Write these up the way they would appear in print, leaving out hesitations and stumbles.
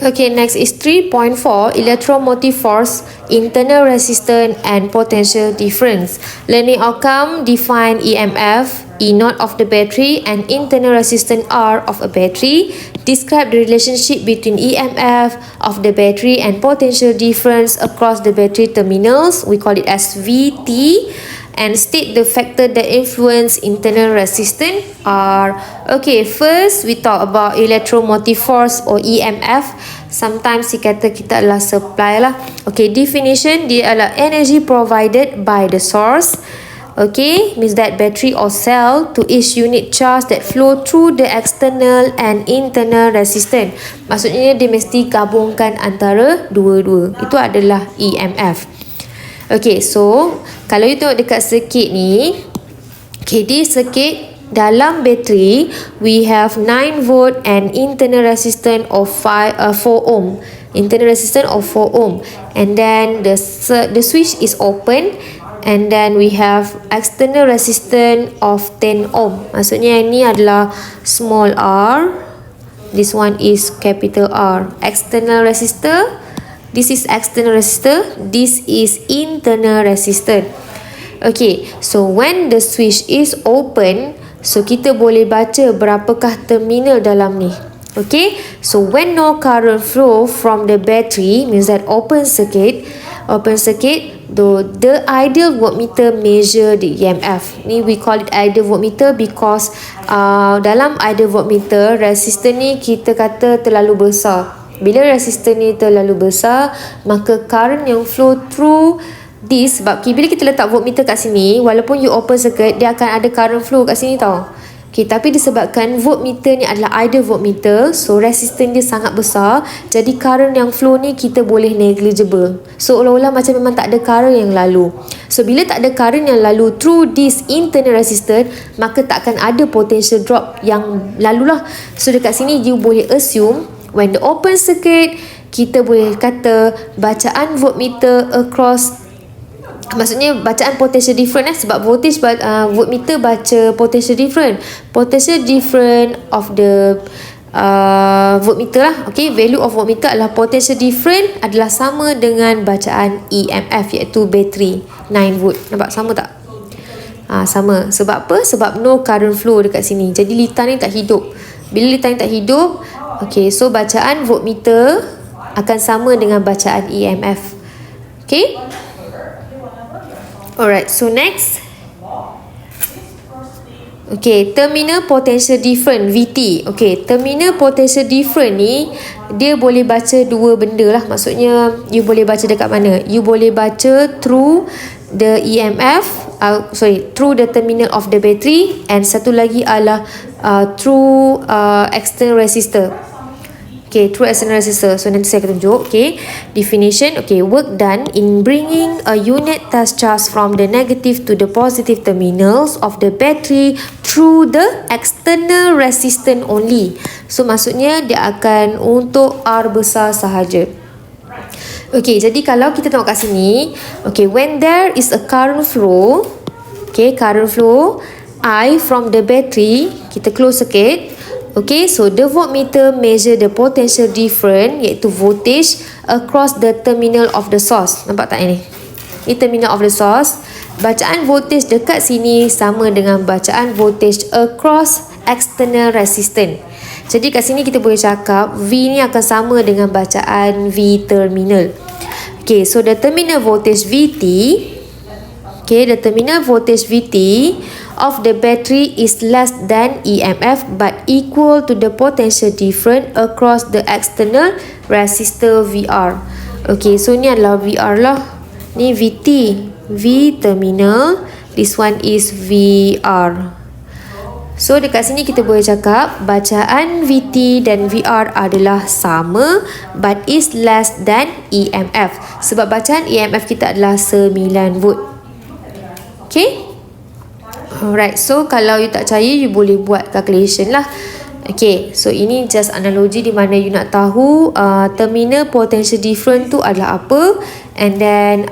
Okay, next is 3.4, electromotive force, internal resistance and potential difference. Learning outcome, define EMF, E naught of the battery and internal resistance R of a battery. Describe the relationship between EMF of the battery and potential difference across the battery terminals. We call it as VT. And state the factor that influence internal resistance are. Okay, first we talk about electromotive force or EMF. Sometimes kita adalah supply lah. Okay, definition, dia adalah energy provided by the source. Okay, means that battery or cell to each unit charge that flow through the external and internal resistance. Maksudnya dia mesti gabungkan antara dua-dua. Itu adalah EMF. Okay, so kalau you tengok dekat circuit ni, okay, di circuit dalam bateri we have 9 volt and internal resistance of 4 ohm. Internal resistance of 4 ohm. And then the switch is open and then we have external resistance of 10 ohm. Maksudnya ini adalah small r. This one is capital R. External resistor. This is external resistor. This is internal resistor. Okay, so when the switch is open, so kita boleh baca berapakah terminal dalam ni. Okay, so when no current flow from the battery, means that open circuit, the ideal voltmeter measure the EMF. Ni we call it ideal voltmeter because dalam ideal voltmeter, resistor ni kita kata terlalu besar. Bila resistor ni terlalu besar, maka current yang flow through this, sebab bila kita letak voltmeter kat sini, walaupun you open circuit, dia akan ada current flow kat sini tau. Okay, tapi disebabkan voltmeter ni adalah ideal voltmeter, so resistance dia sangat besar, jadi current yang flow ni kita boleh negligible. So olah-olah macam memang tak ada current yang lalu. So bila tak ada current yang lalu through this internal resistor, maka takkan ada potential drop yang lalu lah. So dekat sini you boleh assume when the open circuit, kita boleh kata bacaan voltmeter across, maksudnya bacaan potential different sebab voltage voltmeter baca potential different. Potential different of the voltmeter lah. Okay, value of voltmeter adalah potential different adalah sama dengan bacaan EMF iaitu bateri 9 volt. Nampak sama tak? Sama. Sebab apa? Sebab no current flow dekat sini. Jadi litar ni tak hidup. Bila litar ni tak hidup, okay, so bacaan voltmeter akan sama dengan bacaan EMF. Okay. Alright, so next. Okay, terminal potential difference VT. Okay, terminal potential difference ni dia boleh baca dua benda lah. Maksudnya you boleh baca dekat mana? You boleh baca through the EMF, through the terminal of the battery, and satu lagi adalah through external resistor. Okay, through external resistor. So nanti saya akan tunjuk. Okay, definition. Okay, work done in bringing a unit test charge from the negative to the positive terminals of the battery through the external resistance only. So maksudnya dia akan untuk R besar sahaja. Okay, jadi kalau kita tengok kat sini, okay, when there is a current flow, okay, current flow I from the battery, kita close circuit. Okay, so the voltmeter measure the potential difference iaitu voltage across the terminal of the source. Nampak tak ini? Ini terminal of the source. Bacaan voltage dekat sini sama dengan bacaan voltage across external resistance. Jadi kat sini kita boleh cakap V ni akan sama dengan bacaan V terminal. Okay, so the terminal voltage VT, okay, the terminal voltage VT of the battery is less than EMF but equal to the potential difference across the external resistor VR. Okay, so ni adalah VR lah. Ni VT, V terminal, this one is VR. So dekat sini kita boleh cakap bacaan VT dan VR adalah sama but is less than EMF. Sebab bacaan EMF kita adalah 9 volt. Okay? Alright, so kalau you tak percaya, you boleh buat calculation lah. Okay, so ini just analogi di mana you nak tahu terminal potential difference tu adalah apa, and then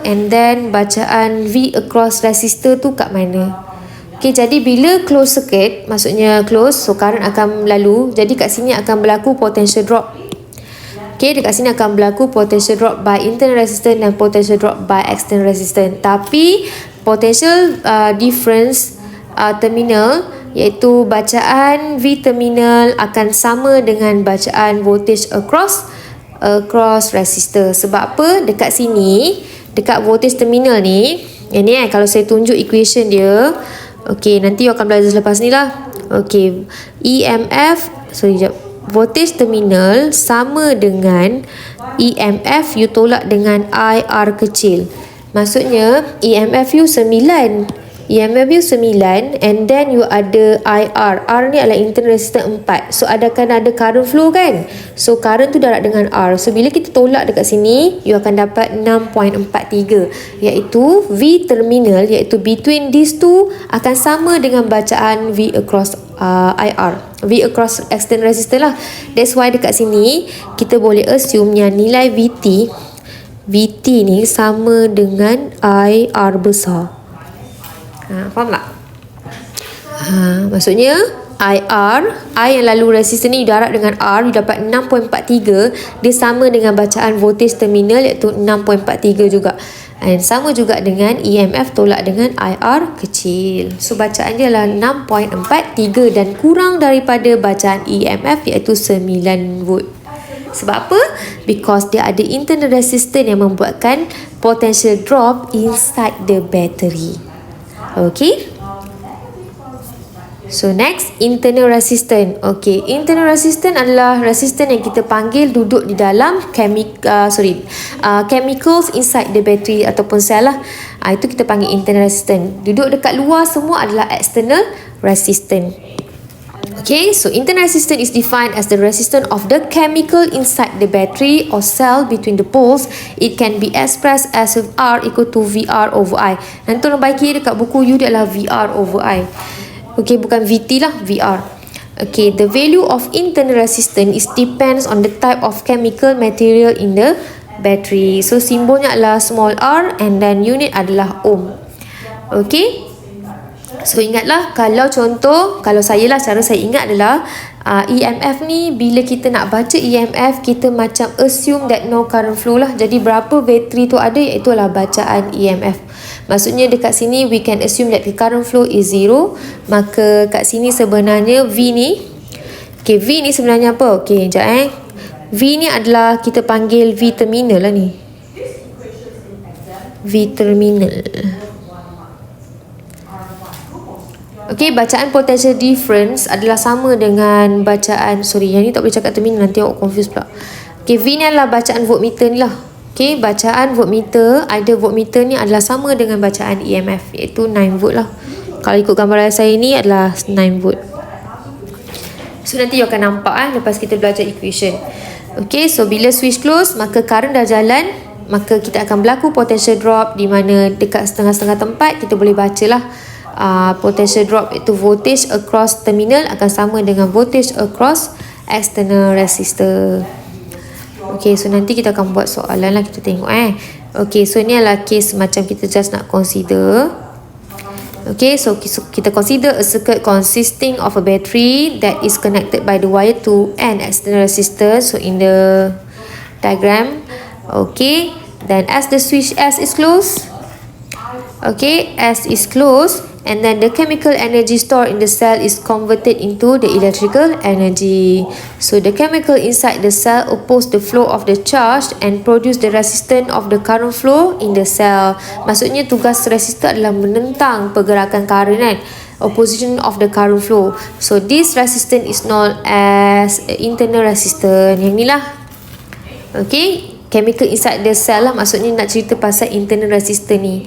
and then bacaan V across resistor tu kat mana. Okay, jadi bila close circuit, maksudnya close, so current akan lalu, jadi kat sini akan berlaku potential drop. Okay, dekat sini akan berlaku potential drop by internal resistance dan potential drop by external resistance. Tapi potential difference terminal, iaitu bacaan V terminal akan sama dengan bacaan voltage across resistor. Sebab apa? Dekat sini, dekat voltage terminal ni, yang ni kalau saya tunjuk equation dia, okey, nanti you akan belajar selepas ni lah. Okey, voltage terminal sama dengan EMF you tolak dengan IR kecil. Maksudnya EMF you 9, and then you ada IR. R ni adalah internal resistance 4. So ada current flow kan? So current tu darab dengan R. So bila kita tolak dekat sini, you akan dapat 6.43, iaitu V terminal, iaitu between these two akan sama dengan bacaan V across IR, V across external resistor lah. That's why dekat sini kita boleh assume yang nilai VT ni sama dengan IR besar. Faham tak? Maksudnya I yang lalu resistor ni darab dengan R, you dapat 6.43. Dia sama dengan bacaan voltage terminal, iaitu 6.43 juga. Dan sama juga dengan EMF tolak dengan IR kecil. So bacaan dia adalah 6.43 dan kurang daripada bacaan EMF, iaitu 9 volt. Sebab apa? Because dia ada internal resistance yang membuatkan potential drop inside the battery. Okay. So next, internal resistance. Okay, internal resistance adalah resistance yang kita panggil duduk di dalam chemicals inside the battery ataupun sel lah. Itu kita panggil internal resistance. Duduk dekat luar semua adalah external resistance. Okay, so internal resistance is defined as the resistance of the chemical inside the battery or cell between the poles. It can be expressed as R equal to VR over I. Nanti tolong baiki dekat buku you dia adalah VR over I. Okay, bukan VT lah, VR. Okay, the value of internal resistance is depends on the type of chemical material in the battery. So simbolnya adalah small r and then unit adalah ohm. Okay. So ingatlah, kalau saya lah, cara saya ingat adalah EMF ni, bila kita nak baca EMF, kita macam assume that no current flow lah. Jadi berapa bateri tu ada, iaitu lah bacaan EMF. Maksudnya dekat sini we can assume that the current flow is 0. Maka kat sini sebenarnya V ni, okay, V ni sebenarnya apa? Okay, sekejap V ni adalah kita panggil V terminal lah ni. V terminal. Okay, bacaan potential difference adalah sama dengan bacaan, yang ni tak boleh cakap terminal, nanti awak confuse pula. Okay, V ni adalah bacaan voltmeter ni lah. Okay, bacaan voltmeter, either voltmeter ni adalah sama dengan bacaan EMF, iaitu 9 volt lah. Kalau ikut gambaran saya ni adalah 9 volt. So nanti you akan nampak lepas kita belajar equation. Okay, so bila switch close, maka current dah jalan, maka kita akan berlaku potential drop, di mana dekat setengah-setengah tempat kita boleh bacalah potential drop, iaitu voltage across terminal akan sama dengan voltage across external resistor. Okay, so nanti kita akan buat soalan lah, kita tengok Okay, so ni adalah case macam kita just nak consider. Okay, so kita consider a circuit consisting of a battery that is connected by the wire to an external resistor. So in the diagram, okay, then as the switch S is closed, okay, S is closed, and then the chemical energy stored in the cell is converted into the electrical energy. So the chemical inside the cell oppose the flow of the charge and produce the resistance of the current flow in the cell. Maksudnya tugas resistor adalah menentang pergerakan current kan, opposition of the current flow. So this resistance is known as internal resistance. Yang ni lah. Okay, chemical inside the cell lah, maksudnya nak cerita pasal internal resistor ni.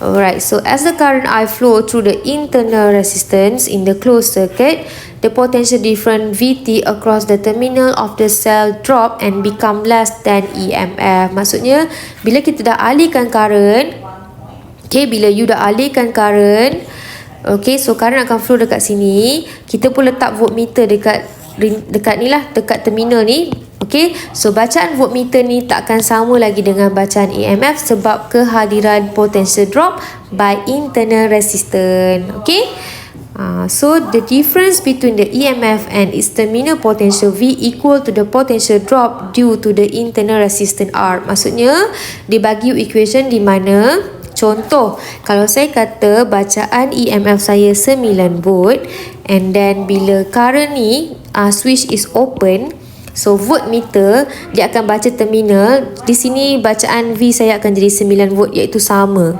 Alright, so as the current I flow through the internal resistance in the closed circuit, the potential difference VT across the terminal of the cell drop and become less than EMF. Maksudnya, bila kita dah alihkan current, okay, bila you dah alihkan current, okay, so current akan flow dekat sini. Kita pun letak voltmeter dekat ni lah, dekat terminal ni. Okay, so bacaan voltmeter ni takkan sama lagi dengan bacaan EMF sebab kehadiran potential drop by internal resistance. Okay, so the difference between the EMF and its terminal potential V equal to the potential drop due to the internal resistance R. Maksudnya dia bagi equation di mana, contoh, kalau saya kata bacaan EMF saya 9 volt and then bila current ni switch is open, so voltmeter dia akan baca terminal. Di sini bacaan V saya akan jadi 9 volt iaitu sama.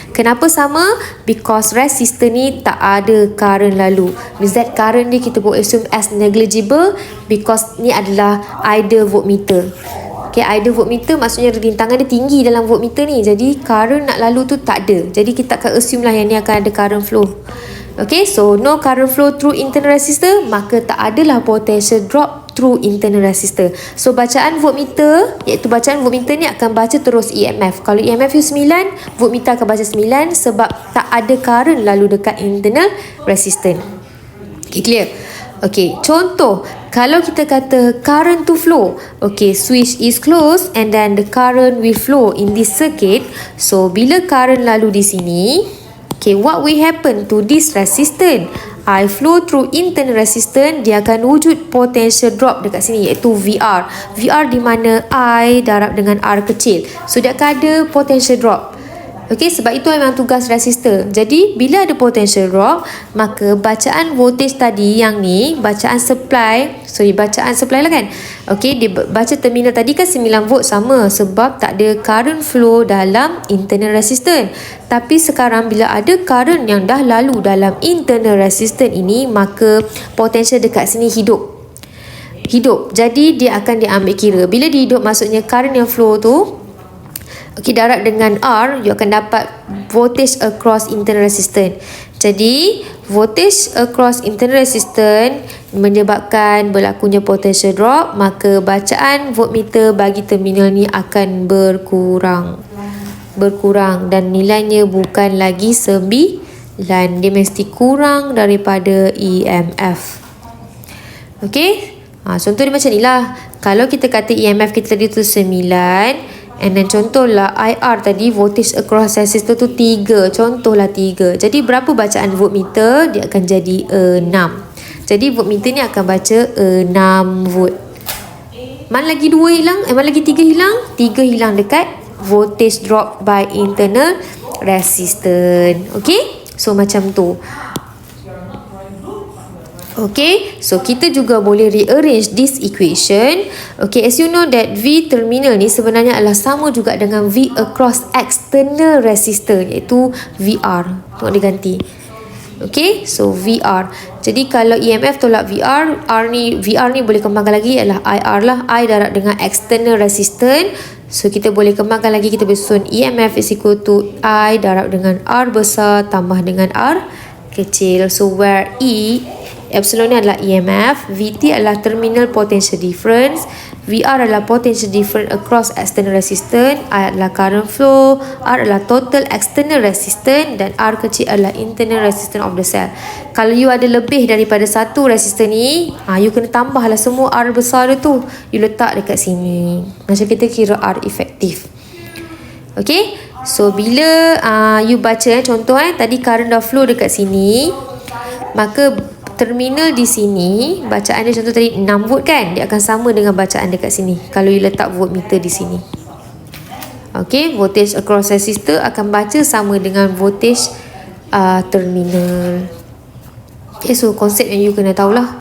Kenapa sama? Because resistor ni tak ada current lalu. Means that current ni kita boleh assume as negligible because ni adalah idle voltmeter. Okay, idle voltmeter maksudnya rintangan dia tinggi dalam voltmeter ni. Jadi current nak lalu tu tak ada. Jadi kita akan assume lah yang ni akan ada current flow. Okay, so no current flow through internal resistor, maka tak adalah potential drop through internal resistor. So bacaan voltmeter, iaitu bacaan voltmeter ni akan baca terus EMF. Kalau EMF you 9, voltmeter akan baca 9 sebab tak ada current lalu dekat internal resistance. Okay, clear? Okay, contoh, kalau kita kata current to flow, okay, switch is closed and then the current will flow in this circuit. So bila current lalu di sini, okay, what will happen to this resistance? I flow through internal resistance, dia akan wujud potential drop dekat sini iaitu VR. VR di mana I darab dengan R kecil. So dia akan ada potential drop. Okay, sebab itu memang tugas resistor. Jadi bila ada potential drop, maka bacaan voltage tadi yang ni, bacaan supply lah kan. Okay, dia baca terminal tadi kan 9 volt sama sebab tak ada current flow dalam internal resistance. Tapi sekarang bila ada current yang dah lalu dalam internal resistance ini, maka potential dekat sini hidup. Jadi dia akan diambil kira. Bila dia hidup maksudnya current yang flow tu, okay, darab dengan R, you akan dapat voltage across internal resistance. Jadi voltage across internal resistance menyebabkan berlakunya potential drop, maka bacaan voltmeter bagi terminal ni akan berkurang dan nilainya bukan lagi 9, dia mesti kurang daripada EMF. Okay, contoh dia macam ni lah. Kalau kita kata EMF kita tadi tu 9, and then contohlah IR tadi, voltage across resistor tu 3, contohlah 3. Jadi berapa bacaan voltmeter? Dia akan jadi 6. Jadi voltmeter ni akan baca 6 volt. Mana lagi 2 hilang? Mana lagi 3 hilang? 3 hilang dekat voltage drop by internal resistance. Okay, so macam tu. Okay, so kita juga boleh rearrange this equation. Okay, as you know that V terminal ni sebenarnya adalah sama juga dengan V across external resistor iaitu VR. Tengok dia ganti. Okay, so VR. Jadi kalau EMF tolak VR, VR ni boleh kembangkan lagi adalah IR lah. I darab dengan external resistance. So kita boleh kembangkan lagi, kita boleh susun EMF is equal to I darab dengan R besar tambah dengan R kecil. So where epsilon ni adalah EMF, VT adalah terminal potential difference, VR adalah potential difference across external resistance, I adalah current flow, R adalah total external resistance dan R kecil adalah internal resistance of the cell. Kalau you ada lebih daripada satu resistor ni, you kena tambahlah semua R besar tu, you letak dekat sini. Macam kita kira R efektif. Okay, so bila you baca contoh tadi current dah flow dekat sini, maka terminal di sini bacaan dia contoh tadi 6 volt kan, dia akan sama dengan bacaan dekat sini kalau you letak voltmeter di sini. Okay, voltage across resistor akan baca sama dengan voltage terminal. Okay, so konsep yang you kena tahulah.